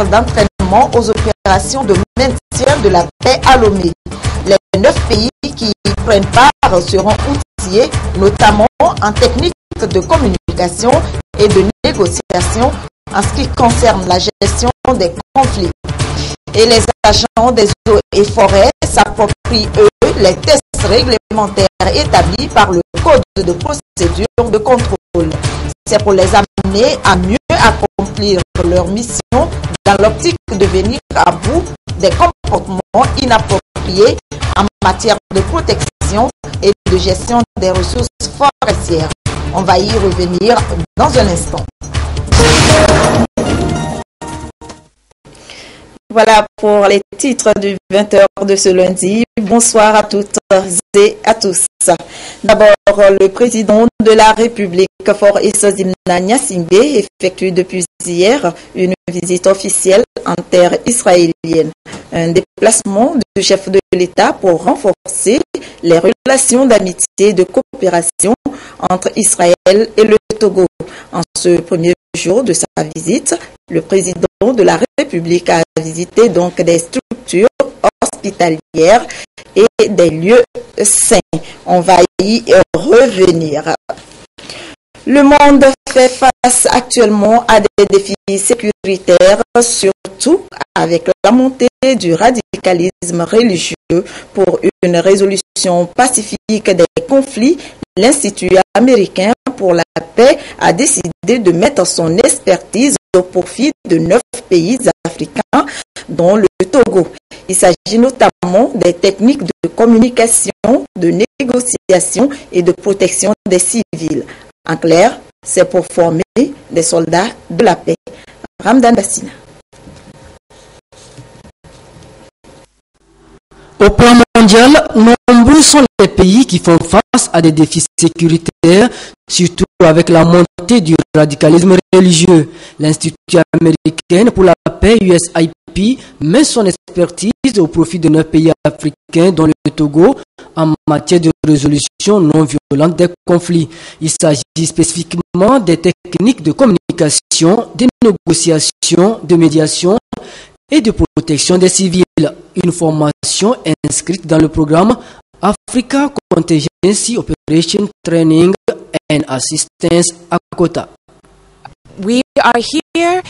d'entraînement aux opérations de maintien de la paix à Lomé. Les 9 pays qui prennent part seront outillés, notamment en technique de communication et de négociation en ce qui concerne la gestion des conflits. Et les agents des eaux et forêts s'approprient, eux, les tests réglementaires établis par le Code de procédure de contrôle. C'est pour les amener à mieux accomplir leur mission dans l'optique de venir à bout des comportements inappropriés en matière de protection et de gestion des ressources forestières. On va y revenir dans un instant. Voilà pour les titres du 20h de ce lundi. Bonsoir à toutes et à tous. D'abord, le président de la République, Faure Issa-Zimna Gnassingbé, effectue depuis hier une visite officielle en terre israélienne. Un déplacement du chef de l'État pour renforcer les relations d'amitié et de coopération entre Israël et le Togo. En ce premier jour de sa visite, le président de la République a visité donc des structures hospitalières et des lieux saints. On va y revenir. Le monde fait face actuellement à des défis sécuritaires, surtout avec la montée du radicalisme religieux. Pour une résolution pacifique des conflits, l'Institut américain pour la paix a décidé de mettre son expertise au profit de 9 pays africains, dont le Togo. Il s'agit notamment des techniques de communication, de négociation et de protection des civils. En clair, c'est pour former des soldats de la paix. Ramdan Bassina. Au plan mondial, nombreux sont les pays qui font face à des défis sécuritaires, surtout avec la montée du radicalisme religieux. L'Institut américain pour la paix, USIP, met son expertise au profit de 9 pays africains, dont le Togo, en matière de résolution non violente des conflits. Il s'agit spécifiquement des techniques de communication, de négociation, de médiation et de protection des civils. Une formation inscrite dans le programme Africa Contingency Operation Training and Assistance ACOTA. We are here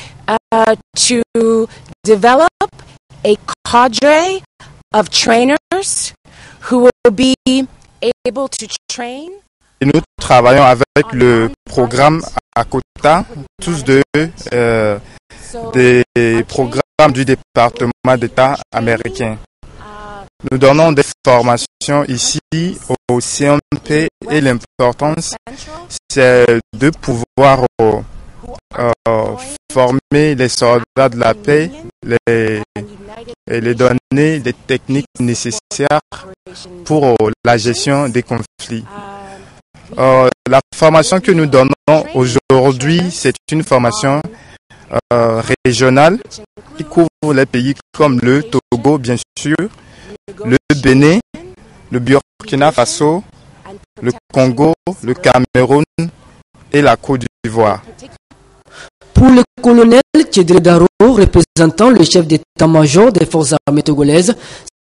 to develop a cadre of trainers who will be able to train. Et nous travaillons avec le programme ACOTA, tous deux des programmes du département d'État américain. Nous donnons des formations ici au CMP et l'importance c'est de pouvoir former les soldats de la paix et les donner des techniques nécessaires pour la gestion des conflits. La formation que nous donnons aujourd'hui, c'est une formation régionale qui couvre les pays comme le Togo, bien sûr, le Bénin, le Burkina Faso, le Congo, le Cameroun et la Côte d'Ivoire. Pour le colonel Tchédré Daro, représentant le chef d'état-major des forces armées togolaises,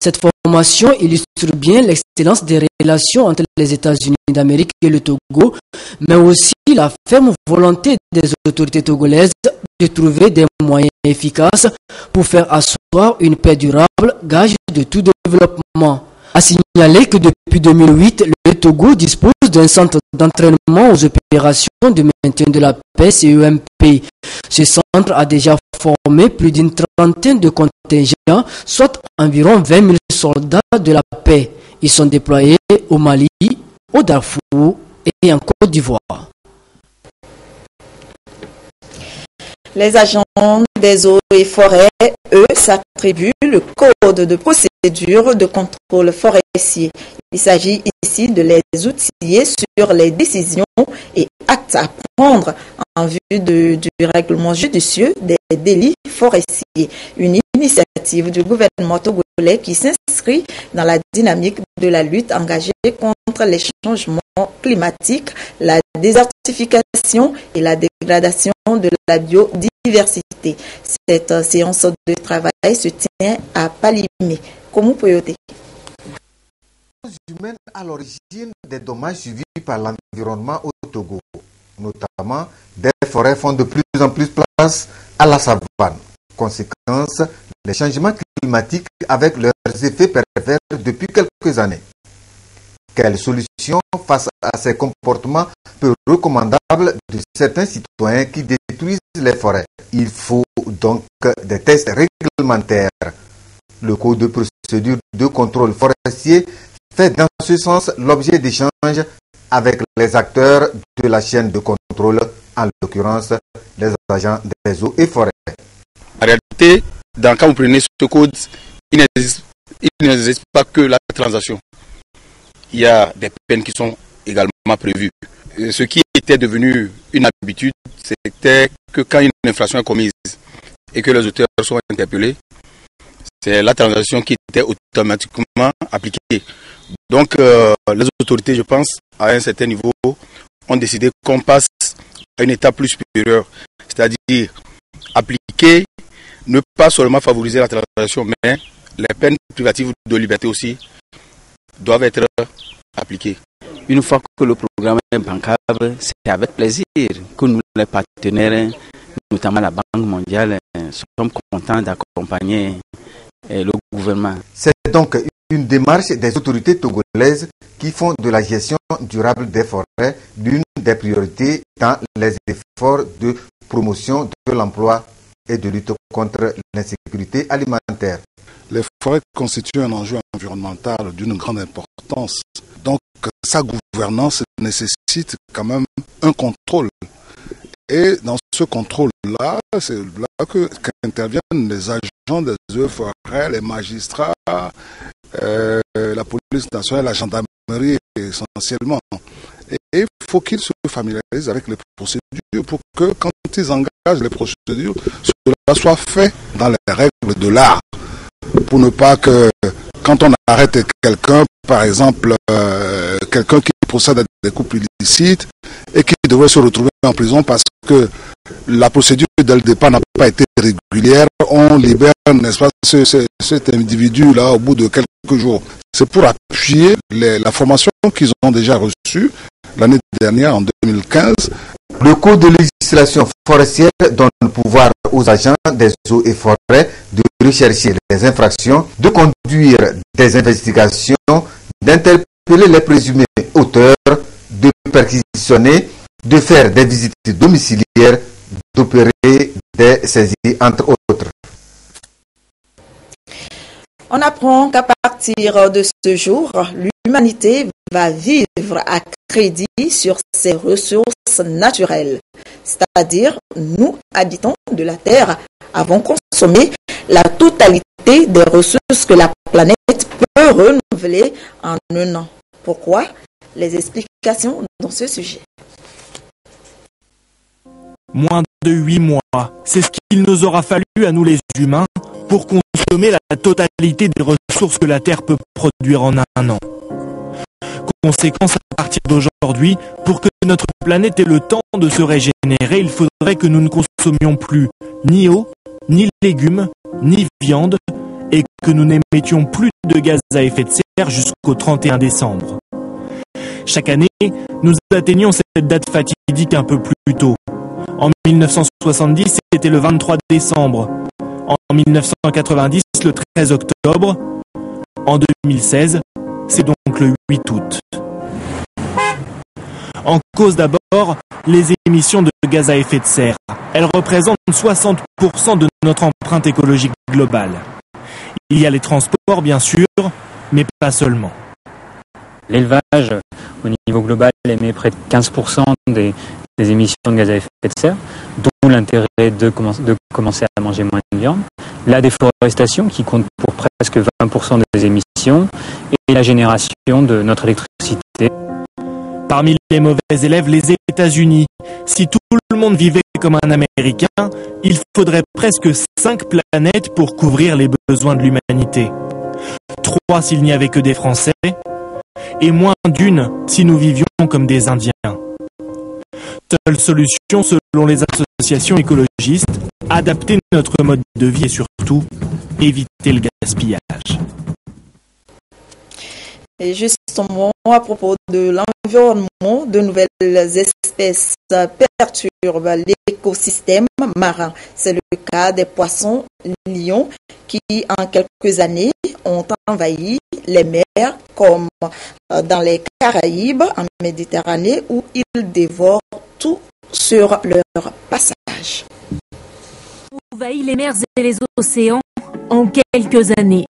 cette formation illustre bien l'excellence des relations entre les États-Unis d'Amérique et le Togo, mais aussi la ferme volonté des autorités togolaises de trouver des moyens efficaces pour faire asseoir une paix durable, gage de tout développement. A signaler que depuis 2008, le Togo dispose d'un centre d'entraînement aux opérations de maintien de la paix, CEMP. Ce centre a déjà formé plus d'une trentaine de contingents, soit environ 20 000 soldats de la paix. Ils sont déployés au Mali, au Darfour et en Côte d'Ivoire. Les agents des eaux et forêts, eux, s'attribuent le code de procédure de contrôle forestier. Il s'agit ici de les outiller sur les décisions et actes à prendre en vue du règlement judicieux des délits forestiers. Une initiative du gouvernement togolais qui s'inscrit dans la dynamique de la lutte engagée contre les changements climatiques, la désertification désertification et la dégradation de la biodiversité. Cette séance de travail se tient à Palimé. Comment peut-on humaine à l'origine des dommages subis par l'environnement au Togo, notamment des forêts font de plus en plus place à la savane. Conséquence, les changements climatiques avec leurs effets pervers depuis quelques années. Quelle solution face à ces comportements peu recommandables de certains citoyens qui détruisent les forêts? Il faut donc des tests réglementaires. Le Code de procédure de contrôle forestier fait dans ce sens l'objet d'échanges avec les acteurs de la chaîne de contrôle, en l'occurrence les agents des eaux et forêts. En réalité, quand vous prenez ce code, il n'existe pas que la transaction. Il y a des peines qui sont également prévues. Et ce qui était devenu une habitude, c'était que quand une infraction est commise et que les auteurs sont interpellés, c'est la transaction qui était automatiquement appliquée. Donc les autorités, je pense, à un certain niveau, ont décidé qu'on passe à une étape plus supérieure, c'est-à-dire appliquer, ne pas seulement favoriser la transaction, mais les peines privatives de liberté aussi doivent être appliquées. Une fois que le programme est bancable, c'est avec plaisir que nous, les partenaires, notamment la Banque mondiale, sommes contents d'accompagner le gouvernement. C'est donc une démarche des autorités togolaises qui font de la gestion durable des forêts l'une des priorités dans les efforts de promotion de l'emploi et de lutte contre l'insécurité alimentaire. Les forêts constituent un enjeu environnemental d'une grande importance. Donc, sa gouvernance nécessite quand même un contrôle. Et dans ce contrôle-là, c'est là qu'interviennent les agents des eaux et forêts, les magistrats, la police nationale, la gendarmerie essentiellement. Et il faut qu'ils se familiarisent avec les procédures pour que quand ils engagent les procédures, cela soit fait dans les règles de l'art. Pour ne pas que quand on arrête quelqu'un, par exemple, quelqu'un qui procède à des couples illicites et qui devrait se retrouver en prison parce que la procédure dès le départ n'a pas été régulière, on libère, n'est-ce pas, cet individu-là au bout de quelques jours. C'est pour appuyer la formation qu'ils ont déjà reçue l'année dernière, en 2015. Le Code de législation forestière donne le pouvoir aux agents des eaux et forêts de rechercher les infractions, de conduire des investigations, d'interpeller les présumés auteurs, de perquisitionner, de faire des visites domiciliaires, d'opérer des saisies, entre autres. On apprend qu'à partir de ce jour, l'humanité va vivre à crédit sur ses ressources naturelles. C'est-à-dire, nous, habitants de la Terre, avons consommé la totalité des ressources que la planète peut renouveler en un an. Pourquoi? Les explications dans ce sujet. Moins de 8 mois, c'est ce qu'il nous aura fallu à nous les humains pour consommer la totalité des ressources que la Terre peut produire en un an. Conséquence, à partir d'aujourd'hui, pour que notre planète ait le temps de se régénérer, il faudrait que nous ne consommions plus ni eau, ni légumes, ni viande, et que nous n'émettions plus de gaz à effet de serre jusqu'au 31 décembre. Chaque année, nous atteignons cette date fatidique un peu plus tôt. En 1970, c'était le 23 décembre. En 1990, le 13 octobre. En 2016, c'est donc le 8 août. En cause d'abord, les émissions de gaz à effet de serre. Elles représentent 60% de notre empreinte écologique globale. Il y a les transports, bien sûr, mais pas seulement. L'élevage, au niveau global, émet près de 15% des émissions de gaz à effet de serre, dont l'intérêt de commencer à manger moins de viande. La déforestation, qui compte pour presque 20% des émissions, et la génération de notre électricité. Parmi les mauvais élèves, les États-Unis. Si tout le monde vivait comme un Américain, il faudrait presque 5 planètes pour couvrir les besoins de l'humanité. 3 s'il n'y avait que des Français, et moins d'une si nous vivions comme des Indiens. seule solution selon les associations écologistes, adapter notre mode de vie et surtout éviter le gaspillage. Et justement, à propos de l'environnement, de nouvelles espèces perturbent l'écosystème marin. C'est le cas des poissons lions qui, en quelques années, ont envahi les mers, comme dans les Caraïbes, en Méditerranée, où ils dévorent tout sur leur passage. Envahit les mers et les océans en quelques années.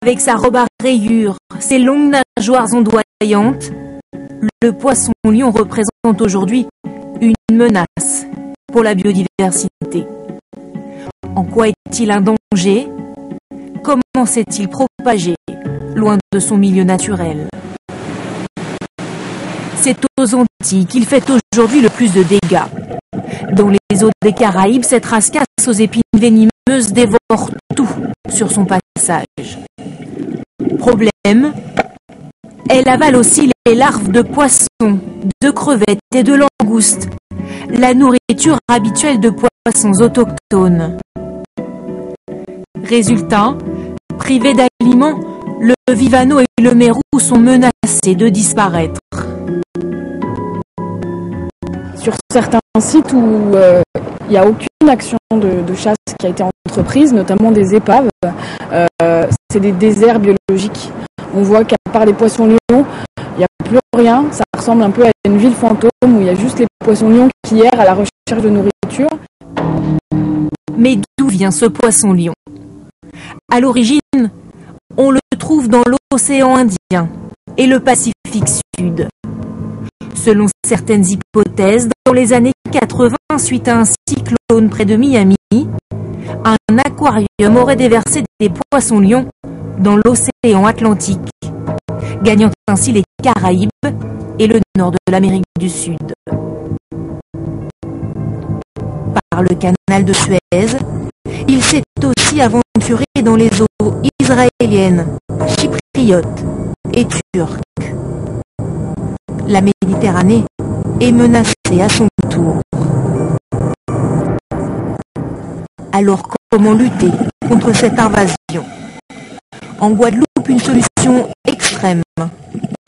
Avec sa robe à rayures, ses longues nageoires ondoyantes, le poisson-lion représente aujourd'hui une menace pour la biodiversité. En quoi est-il un danger? Comment s'est-il propagé loin de son milieu naturel? C'est aux Antilles qu'il fait aujourd'hui le plus de dégâts. Dans les eaux des Caraïbes, cette rascasse aux épines venimeuses dévore tout sur son passage. Problème, elle avale aussi les larves de poissons, de crevettes et de langoustes, la nourriture habituelle de poissons autochtones. Résultat, privés d'aliments, le vivano et le mérou sont menacés de disparaître. Sur certains sites où il n'y a aucune action de chasse qui a été entreprise, notamment des épaves, c'est des déserts biologiques. On voit qu'à part les poissons-lions, il n'y a plus rien. Ça ressemble un peu à une ville fantôme où il y a juste les poissons-lions qui errent à la recherche de nourriture. Mais d'où vient ce poisson-lion? À l'origine, on le trouve dans l'océan Indien et le Pacifique Sud. Selon certaines hypothèses, dans les années 80, suite à un cyclone près de Miami, un aquarium aurait déversé des poissons-lions dans l'océan Atlantique, gagnant ainsi les Caraïbes et le nord de l'Amérique du Sud. Par le canal de Suez, il s'est aussi aventuré dans les eaux israéliennes, chypriotes et turques. La Méditerranée est menacée à son tour. Alors comment lutter contre cette invasion? En Guadeloupe, une solution extrême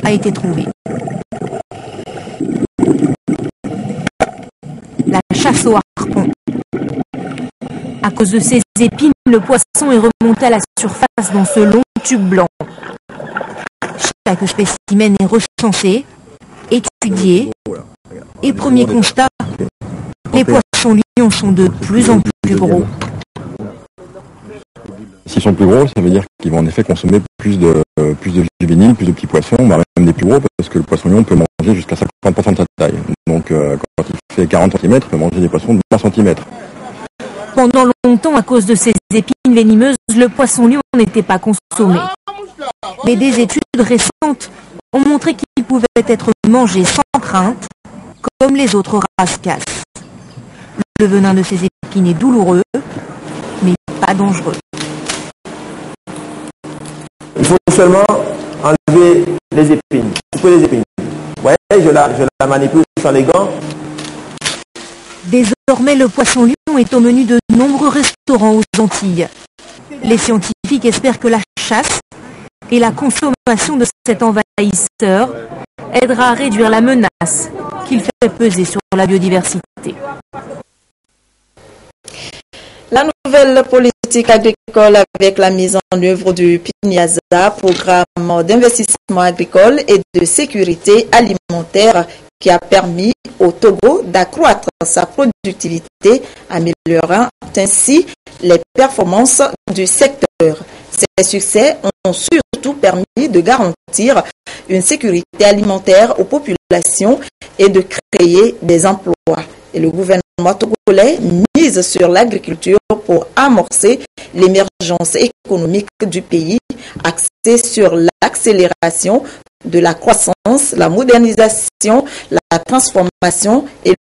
a été trouvée. La chasse au harpon. À cause de ses épines, le poisson est remonté à la surface dans ce long tube blanc. Chaque spécimen est recensé, étudié, et premier constat, les poissons-lions sont de plus en plus gros. S'ils sont plus gros, ça veut dire qu'ils vont en effet consommer plus de juvéniles, plus de petits poissons, même des plus gros, parce que le poisson-lion peut manger jusqu'à 50% de sa taille. Donc quand il fait 40 cm, il peut manger des poissons de 20 cm. Pendant longtemps, à cause de ces épines venimeuses, le poisson-lion n'était pas consommé. Mais des études récentes ont montré qu'il pouvait être mangé sans crainte, comme les autres rascasses. Le venin de ces épines est douloureux, mais pas dangereux. Il faut seulement enlever les épines, couper les épines. Ouais, je la manipule sans les gants. Désormais, le poisson-lion est au menu de nombreux restaurants aux Antilles. Les scientifiques espèrent que la chasse et la consommation de cet envahisseur aidera à réduire la menace qu'il fait peser sur la biodiversité. La nouvelle politique agricole avec la mise en œuvre du PNIASA, programme d'investissement agricole et de sécurité alimentaire qui a permis au Togo d'accroître sa productivité, améliorant ainsi les performances du secteur. Ces succès ont surtout permis de garantir une sécurité alimentaire aux populations et de créer des emplois. Et le gouvernement togolais mise sur l'agriculture pour amorcer l'émergence économique du pays, axée sur l'accélération de la croissance, la modernisation, la transformation et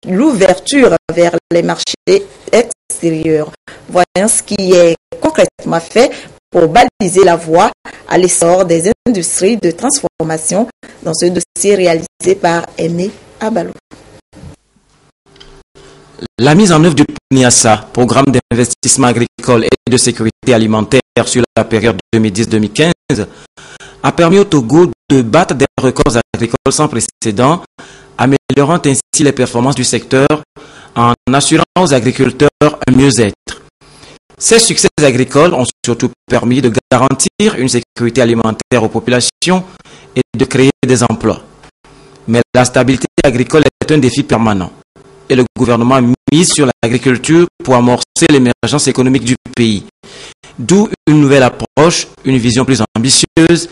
l'ouverture vers les marchés extérieurs. Voyons ce qui est concrètement fait pour baliser la voie à l'essor des industries de transformation dans ce dossier réalisé par Aimé Abalou. La mise en œuvre du PNIASA, Programme d'investissement agricole et de sécurité alimentaire sur la période 2010-2015, a permis au Togo de battre des records agricoles sans précédent, améliorant ainsi les performances du secteur en assurant aux agriculteurs un mieux-être. Ces succès agricoles ont surtout permis de garantir une sécurité alimentaire aux populations et de créer des emplois. Mais la stabilité agricole est un défi permanent et le gouvernement mise sur l'agriculture pour amorcer l'émergence économique du pays. D'où une nouvelle approche, une vision plus ambitieuse,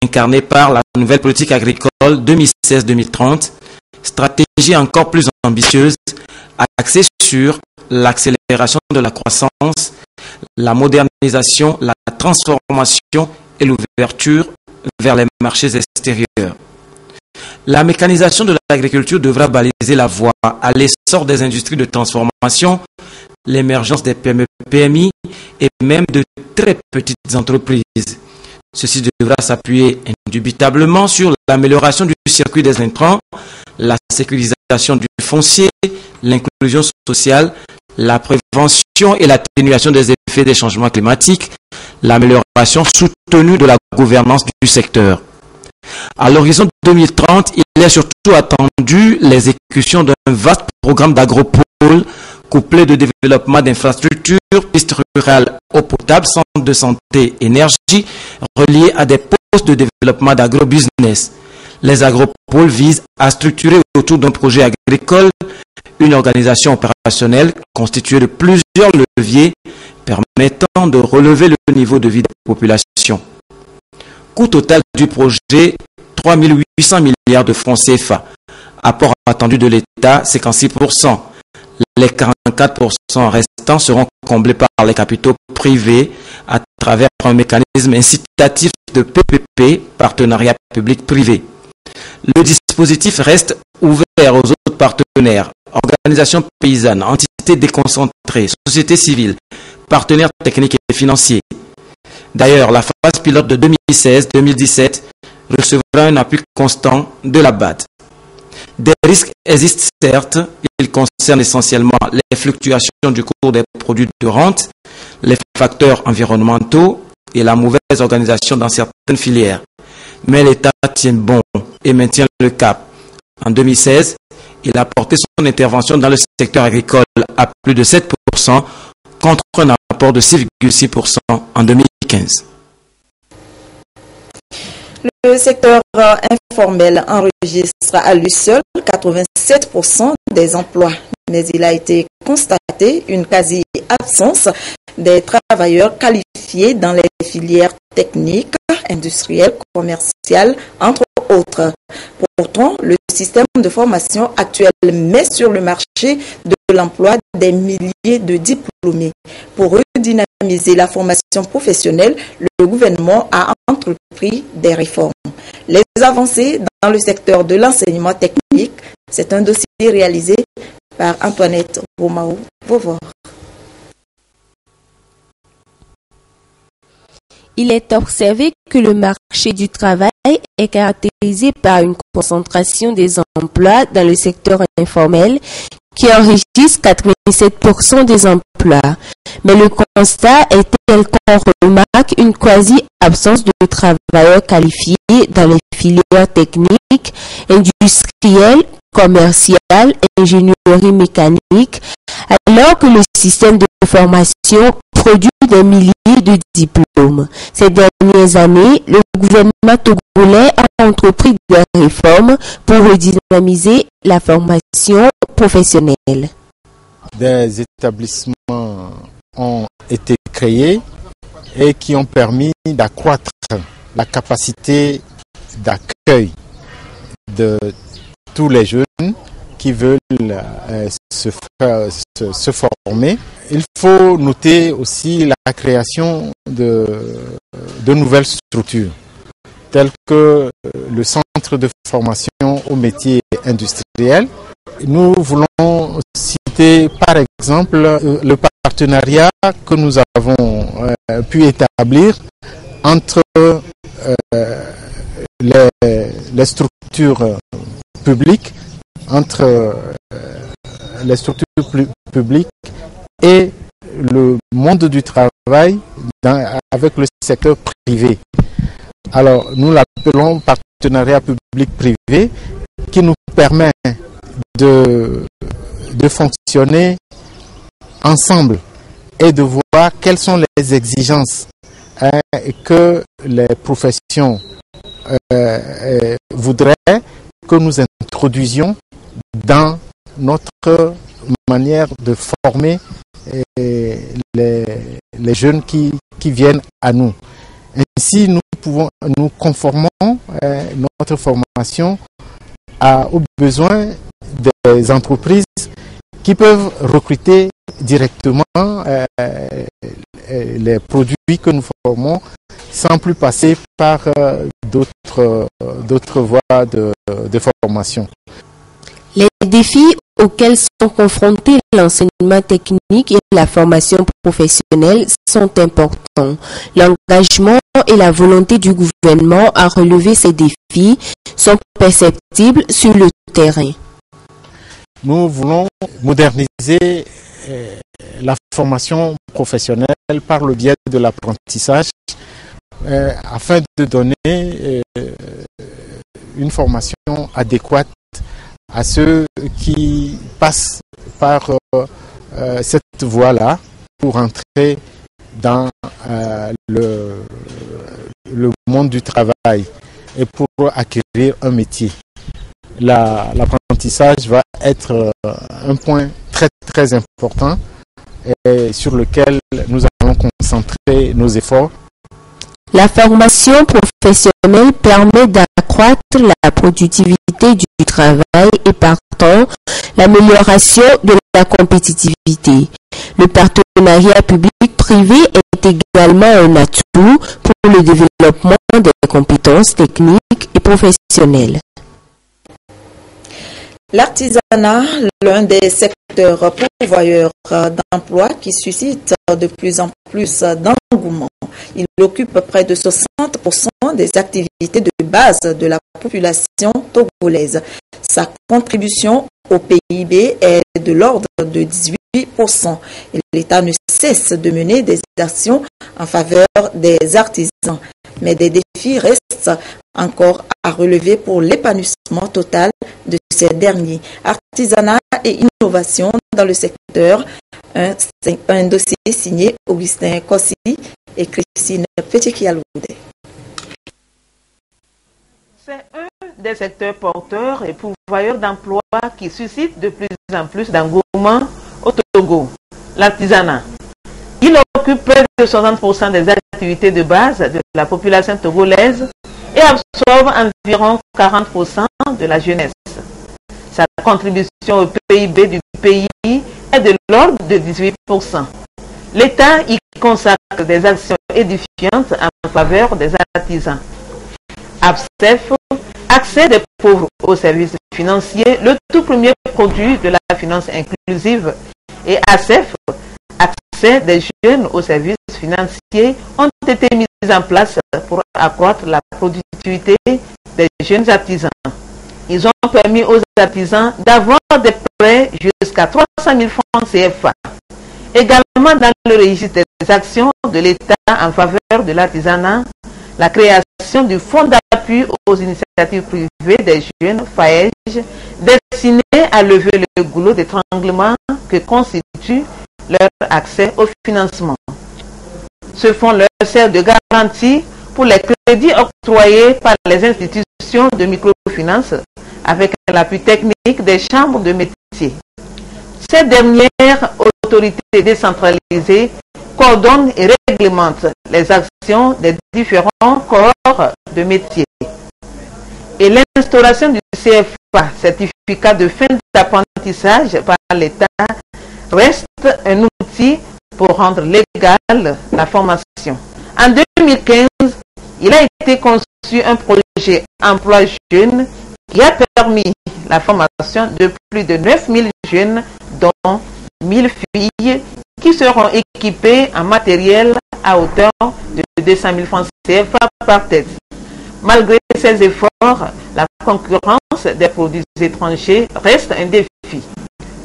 incarnée par la nouvelle politique agricole 2016-2030, stratégie encore plus ambitieuse, axée sur l'accélération de la croissance, la modernisation, la transformation et l'ouverture vers les marchés extérieurs. La mécanisation de l'agriculture devra baliser la voie à l'essor des industries de transformation, l'émergence des PME, PMI et même de très petites entreprises. Ceci devra s'appuyer indubitablement sur l'amélioration du circuit des intrants, la sécurisation du foncier, l'inclusion sociale, la prévention et l'atténuation des effets des changements climatiques, l'amélioration soutenue de la gouvernance du secteur. À l'horizon 2030, il est surtout attendu l'exécution d'un vaste programme d'agropôles couplé de développement d'infrastructures, pistes rurales, eau potable, centres de santé, énergie, reliés à des postes de développement d'agrobusiness. Les agropôles visent à structurer autour d'un projet agricole une organisation opérationnelle constituée de plusieurs leviers permettant de relever le niveau de vie des populations. Coût total du projet, 3 800 milliards de francs CFA. Apport attendu de l'État, 56%. Les 44% restants seront comblés par les capitaux privés à travers un mécanisme incitatif de PPP, partenariat public-privé. Le dispositif reste ouvert aux autres partenaires, organisations paysannes, entités déconcentrées, sociétés civiles, partenaires techniques et financiers. D'ailleurs, la phase pilote de 2016-2017 recevra un appui constant de la BAD. Des risques existent certes, ils concernent essentiellement les fluctuations du cours des produits de rente, les facteurs environnementaux et la mauvaise organisation dans certaines filières. Mais l'État tient bon et maintient le cap. En 2016, il a porté son intervention dans le secteur agricole à plus de 7% contre un apport de 6,6% en 2015. Le secteur informel enregistre à lui seul 87% des emplois, mais il a été constaté une quasi-absence des travailleurs qualifiés dans les filières techniques, industrielles, commerciales, entre autres. Pourtant, le système de formation actuel met sur le marché de l'emploi des milliers de diplômés. Pour redynamiser la formation professionnelle, le gouvernement a entrepris des réformes. Les avancées dans le secteur de l'enseignement technique, c'est un dossier réalisé par Antoinette Romao-Vovor. Il est observé que le marché du travail est caractérisé par une concentration des emplois dans le secteur informel qui enregistre 87% des emplois. Mais le constat est tel qu'on remarque une quasi-absence de travailleurs qualifiés dans les filières techniques, industrielles, commerciales, ingénierie mécanique, alors que le système de formation produit des milliers de diplômes. Ces dernières années, le gouvernement togolais a entrepris des réformes pour redynamiser la formation professionnelle. Des établissements ont été créés et qui ont permis d'accroître la capacité d'accueil de tous les jeunes qui veulent se former. Il faut noter aussi la création de nouvelles structures, telles que le centre de formation aux métiers industriels. Nous voulons citer par exemple le partenariat que nous avons pu établir entre les structures publiques, entre les structures publiques et le monde du travail avec le secteur privé. Alors, nous l'appelons partenariat public-privé qui nous permet de fonctionner ensemble et de voir quelles sont les exigences que les professions voudraient que nous introduisions dans notre manière de former les jeunes qui viennent à nous. Ainsi, nous conformons notre formation aux besoins des entreprises qui peuvent recruter directement les produits que nous formons sans plus passer par d'autres voies de formation. Les défis auxquels sont confrontés l'enseignement technique et la formation professionnelle sont importants. L'engagement et la volonté du gouvernement à relever ces défis sont perceptibles sur le terrain. Nous voulons moderniser la formation professionnelle par le biais de l'apprentissage afin de donner une formation adéquate à ceux qui passent par cette voie-là pour entrer dans le monde du travail et pour acquérir un métier. L'apprentissage va être un point très très important et sur lequel nous allons concentrer nos efforts. La formation professionnelle permet d'accroître la productivité du travail et partant l'amélioration de la compétitivité. Le partenariat public-privé est également un atout pour le développement des compétences techniques et professionnelles. L'artisanat, l'un des secteurs pourvoyeurs d'emplois qui suscite de plus en plus d'engouement. Il occupe près de 60% des activités de base de la population togolaise. Sa contribution au PIB est de l'ordre de 18%. Et l'État ne cesse de mener des actions en faveur des artisans. Mais des défis restent encore à relever pour l'épanouissement total de ces derniers. Artisanat et innovation dans le secteur, un dossier signé Augustin Kossi et Christine Petit-Kialoude. C'est un des secteurs porteurs et pourvoyeurs d'emplois qui suscite de plus en plus d'engouement au Togo, l'artisanat. Il occupe près de 60% des activités de base de la population togolaise et absorbe environ 40% de la jeunesse. Sa contribution au PIB du pays est de l'ordre de 18%. L'État y consacre des actions édifiantes en faveur des artisans. ABSEF, accès des pauvres aux services financiers, le tout premier produit de la finance inclusive, et ACEF, accès des jeunes aux services financiers, ont été mis en place pour accroître la productivité des jeunes artisans. Ils ont permis aux artisans d'avoir des prêts jusqu'à 300 000 francs CFA. Également dans le registre des actions de l'État en faveur de l'artisanat, la création du fonds d'appui aux initiatives privées des jeunes FAEJ, destiné à lever le goulot d'étranglement que constitue leur accès au financement. Ce fonds leur sert de garantie pour les crédits octroyés par les institutions de microfinance avec l'appui technique des chambres de métiers. Ces dernières autorités décentralisées coordonnent et réglementent les actions des différents corps de métiers. Et l'instauration du CFA, certificat de fin d'apprentissage par l'État, reste un outil pour rendre légale la formation. En 2015, il a été conçu un projet emploi jeune qui a permis la formation de plus de 9000 jeunes, dont 1000 filles, qui seront équipées en matériel à hauteur de 200 000 francs CFA par tête. Malgré ces efforts, la concurrence des produits étrangers reste un défi.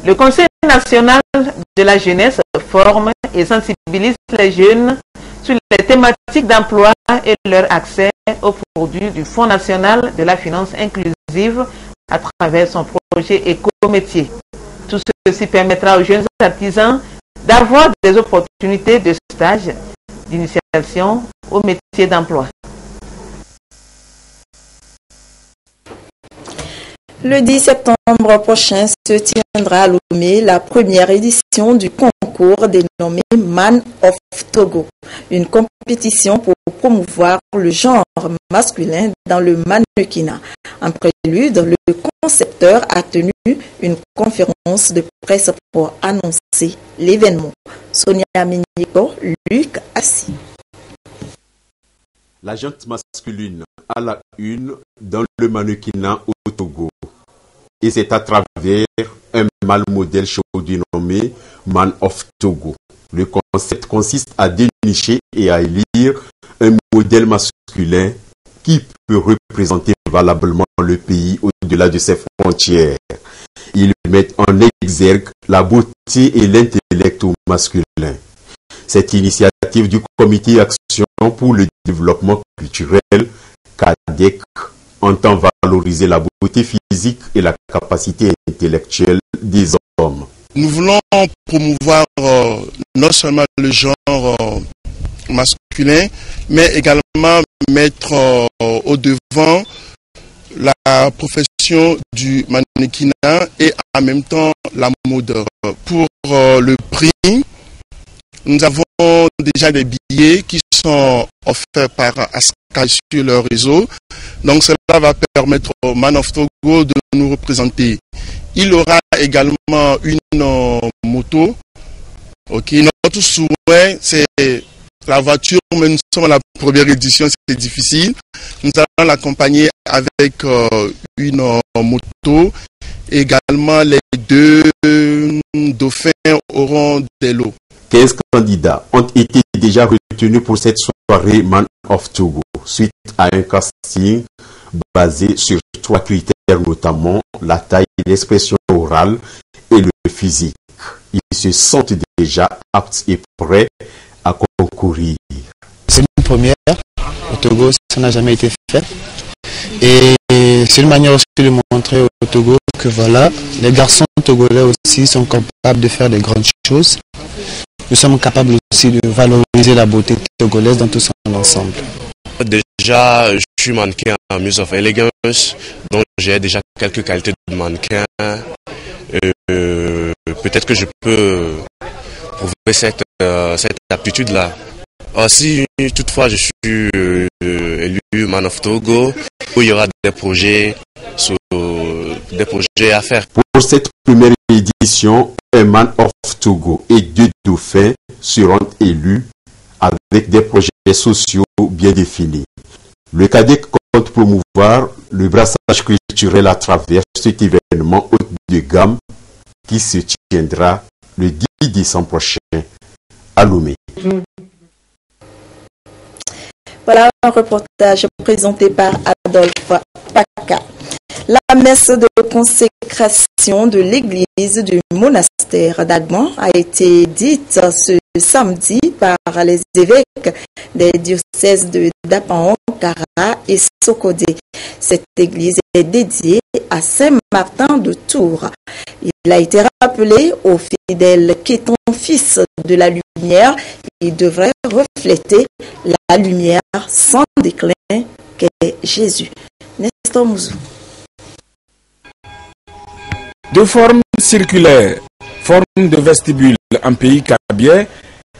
Le Conseil national de la jeunesse forme et sensibilise les jeunes sur les thématiques d'emploi et leur accès aux produits du Fonds national de la finance inclusive à travers son projet éco-métier. Tout ceci permettra aux jeunes artisans d'avoir des opportunités de stage, d'initiation au métier d'emploi. Le 10 septembre prochain se tiendra à Lomé la première édition du concours dénommé Man of Togo, une compétition pour promouvoir le genre masculin dans le mannequinat. En prélude, le concepteur a tenu une conférence de presse pour annoncer l'événement. Sonia Miniko, Luc Assis. La gente masculine à la une dans le mannequinat au Togo. Et c'est à travers un mâle modèle show dénommé Man of Togo. Le concept consiste à dénicher et à élire un modèle masculin qui peut représenter valablement le pays au-delà de ses frontières. Ils mettent en exergue la beauté et l'intellect masculin. Cette initiative du Comité Action pour le développement culturel, CADEC, entend valoriser la beauté physique et la capacité intellectuelle des hommes. Nous voulons promouvoir non seulement le genre masculin, mais également mettre au devant la profession du mannequinat et en même temps la mode. Pour le prix, nous avons déjà des billets qui sont offerts par Askai sur leur réseau. Donc cela va permettre au Man of Togo de nous représenter. Il aura également une moto. Ok, notre souhait c'est la voiture, mais nous sommes à la première édition, c'est difficile. Nous allons l'accompagner avec une moto. Également, les deux dauphins auront des lots. 15 candidats ont été déjà retenus pour cette soirée Man of Togo, suite à un casting basé sur 3 critères, notamment la taille, l'expression orale et le physique. Ils se sentent déjà aptes et prêts à concourir. C'est une première au Togo, ça n'a jamais été fait. Et c'est une manière aussi de montrer au Togo que voilà, les garçons togolais aussi sont capables de faire des grandes choses. Nous sommes capables aussi de valoriser la beauté togolaise dans tout son ensemble. Déjà, je suis mannequin en Muse of Elegance, donc j'ai déjà quelques qualités de mannequin. Peut-être que je peux prouver cette aptitude-là. Si toutefois je suis élu Man of Togo, où il y aura des projets à faire. Pour cette première édition, un Man of Togo et 2 dauphins seront élus avec des projets sociaux bien définis. Le CADEC compte promouvoir le brassage culturel à travers cet événement haut de gamme qui se tiendra le 10 décembre prochain à Lomé. Voilà un reportage présenté par Adolphe Paca. La messe de consécration de l'église du monastère d'Agban a été dite ce samedi par les évêques des diocèses de Dapaon, Kara et Sokodé. Cette église est dédiée à Saint-Martin de Tours. Il a été rappelé aux fidèles qu'étant fils de la lumière, il devrait refléter la lumière sans déclin qu'est Jésus. Nestor Mouzou. De forme circulaire, forme de vestibule en pays kabien,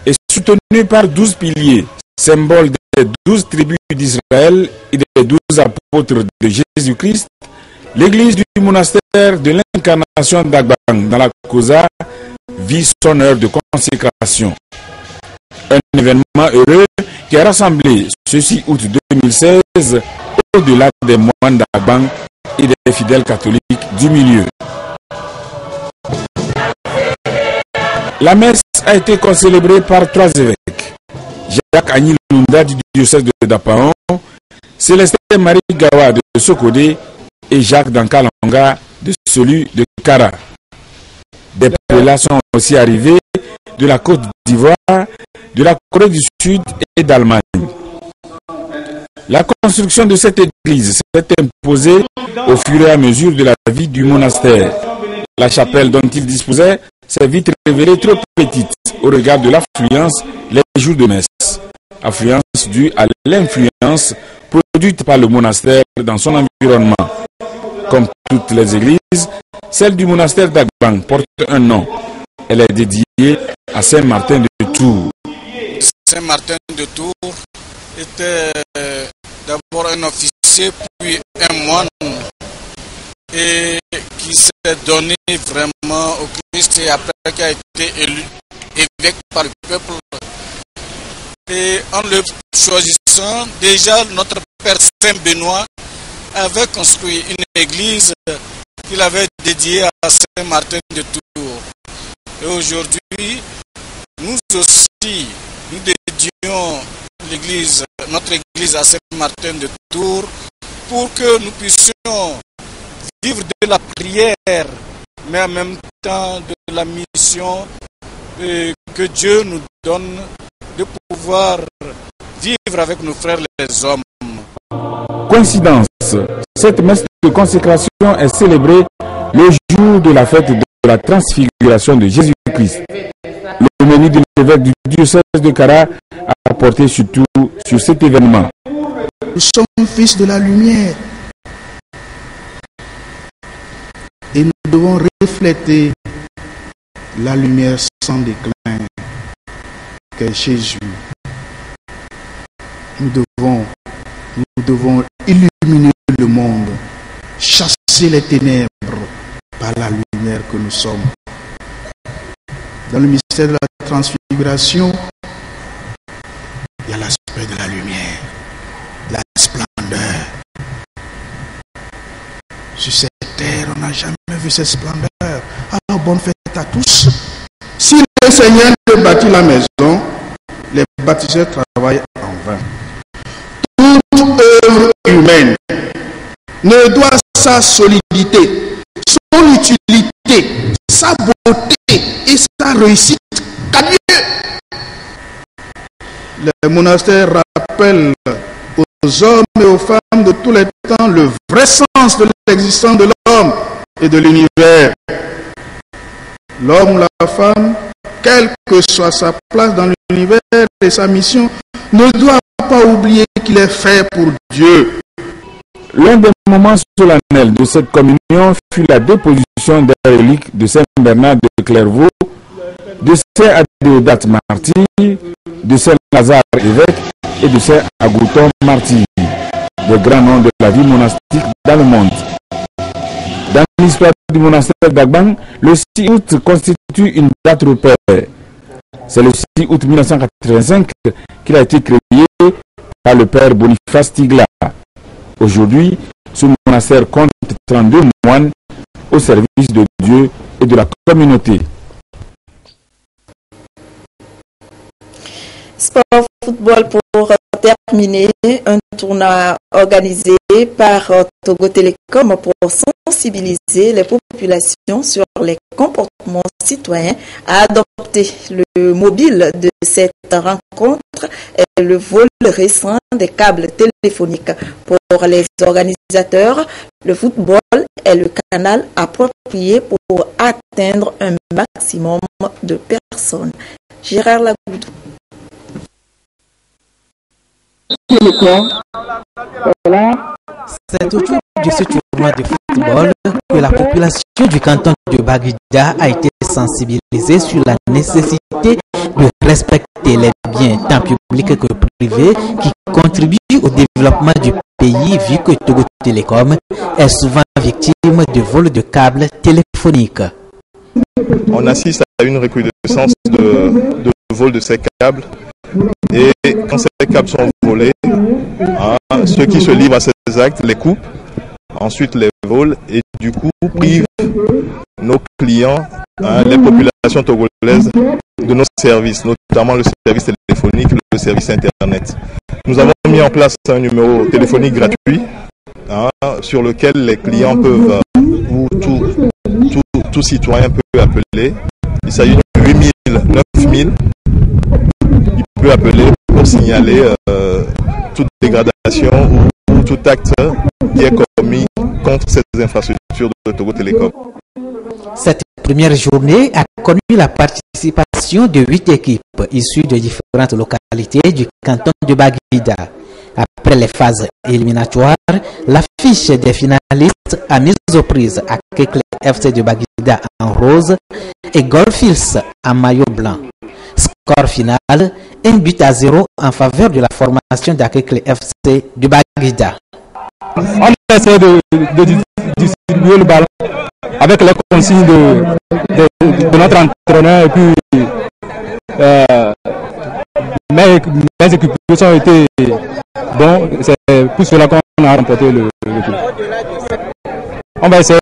est soutenue par 12 piliers, symbole des 12 tribus d'Israël et des 12 apôtres de Jésus-Christ. L'église du monastère de l'incarnation d'Agbang dans la Kosa vit son heure de consécration. Un événement heureux qui a rassemblé ce 6 août 2016 au-delà des moines d'Agbang et des fidèles catholiques du milieu. La messe a été concélébrée par 3 évêques. Jacques Agni Lunda du diocèse de Dapaon, Célestin Marie Gawa de Sokodé et Jacques Dankalonga de celui de Kara. Des prélats sont aussi arrivés de la Côte d'Ivoire, de la Corée du Sud et d'Allemagne. La construction de cette église s'est imposée au fur et à mesure de la vie du monastère. La chapelle dont il disposait s'est vite révélée trop petite au regard de l'affluence les jours de messe. Affluence due à l'influence produite par le monastère dans son environnement. Comme toutes les églises, celle du monastère d'Agbang porte un nom. Elle est dédiée à Saint Martin de Tours. Saint Martin de Tours était d'abord un officier, puis un moine, et qui s'est donné vraiment au Christ et après qui a été élu évêque par le peuple. Et en le choisissant, déjà notre Père Saint Benoît avait construit une église qu'il avait dédiée à Saint Martin de Tours. Et aujourd'hui, nous aussi, nous dédions l'église, notre église à Saint Martin de Tours pour que nous puissions vivre de la prière, mais en même temps de la mission que Dieu nous donne de pouvoir vivre avec nos frères les hommes. Coïncidence, cette messe de consécration est célébrée le jour de la fête de la transfiguration de Jésus-Christ. Le menu de l'évêque du diocèse de Kara a porté surtout sur cet événement. Nous sommes fils de la lumière et nous devons refléter la lumière sans déclin qu'est Jésus. Nous devons illuminer le monde, chasser les ténèbres par la lumière que nous sommes. Dans le mystère de la transfiguration, il y a l'aspect de la lumière, la splendeur. Sur cette terre, on n'a jamais vu cette splendeur. Alors bonne fête à tous. Si le Seigneur ne bâtit la maison, les bâtisseurs travaillent en vain. Toute œuvre humaine ne doit sa solidité, son utilité, sa beauté et sa réussite qu'à Dieu. Les monastères rappellent aux hommes et aux femmes de tous les temps le vrai sens de l'existence de l'homme et de l'univers. L'homme ou la femme, quelle que soit sa place dans l'univers et sa mission, ne doit pas oublier qu'il est fait pour Dieu. L'un des moments solennels de cette communion fut la déposition des reliques de Saint Bernard de Clairvaux, de Saint Adéodat martyr, de Saint Lazare évêque et de Saint Agouton martyr, des grands noms de la vie monastique dans le monde. Dans l'histoire du monastère d'Agbang, le 6 août constitue une date repère. C'est le 6 août 1985 qu'il a été créé par le père Boniface Tigla. Aujourd'hui, ce monastère compte 32 moines au service de Dieu et de la communauté. Sport football pour terminer, un tournoi organisé par Togo Télécom pour sensibiliser les populations sur les comportements citoyens à adopter. Le mobile de cette rencontre est le vol récent des câbles téléphoniques. Pour les organisateurs, le football est le canal approprié pour atteindre un maximum de personnes. Gérard Lagoudou. C'est autour de ce tournoi de football que la population du canton de Baguida a été sensibilisée sur la nécessité de respecter les biens tant publics que privés qui contribuent au développement du pays, vu que Togo Télécom est souvent victime de vols de câbles téléphoniques. On assiste à une recrudescence de vol de ces câbles. Et quand ces câbles sont volés, ceux qui se livrent à ces actes les coupent, ensuite les volent et du coup privent nos clients, les populations togolaises de nos services, notamment le service téléphonique, le service internet. Nous avons mis en place un numéro téléphonique gratuit sur lequel les clients peuvent, ou tout citoyen peut appeler. Il s'agit de 8000, 9000. Il peut appeler pour signaler toute dégradation ou tout acte qui est commis contre ces infrastructures de Togo Télécom. Cette première journée a connu la participation de 8 équipes issues de différentes localités du canton de Baguida. Après les phases éliminatoires, l'affiche des finalistes a mis aux prises à Kekle FC de Baguida en rose et Goldfields en maillot blanc. Score final, 1-0 en faveur de la formation d'Akekle FC de Baguida. On essaie de distribuer le ballon avec les consignes de notre entraîneur et puis mes équipes ont été bons, c'est pour cela qu'on a remporté le coup. On va essayer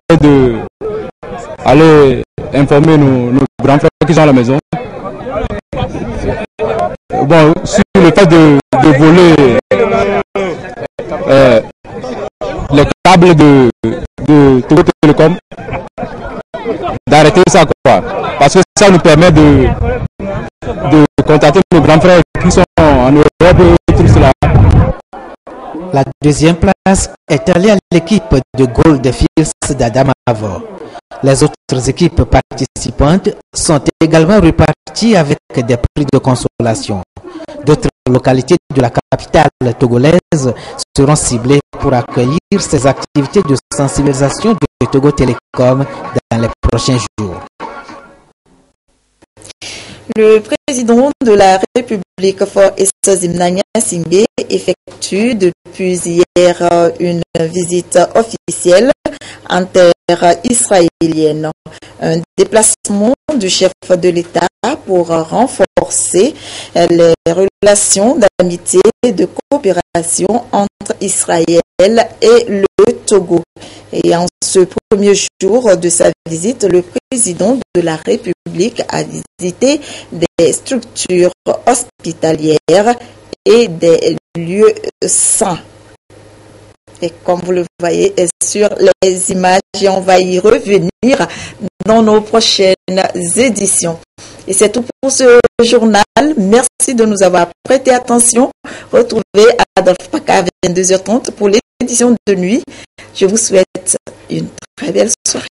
d'aller informer nos grands frères qui sont à la maison. Bon, sur le fait de voler les câbles de Togo Télécom, d'arrêter ça quoi, parce que ça nous permet de contacter nos grands frères qui sont en Europe et tout cela. La deuxième place est allée à l'équipe de Goldfields d'Adamawa. Les autres équipes participantes sont également reparties avec des prix de consolation. D'autres localités de la capitale togolaise seront ciblées pour accueillir ces activités de sensibilisation de Togo Télécom dans les prochains jours. Le président de la République For Esozimna Nyasimbe effectue depuis hier une visite officielle en terre israélienne. Un déplacement du chef de l'État pour renforcer les relations d'amitié et de coopération entre Israël et le Togo. Et en ce premier jour de sa visite, le président de la République a visité des structures hospitalières et des lieux saints. Et comme vous le voyez sur les images, on va y revenir dans nos prochaines éditions. Et c'est tout pour ce journal. Merci de nous avoir prêté attention. Retrouvez Adolphe Paca à 22h30 pour l'édition de nuit. Je vous souhaite une très belle soirée.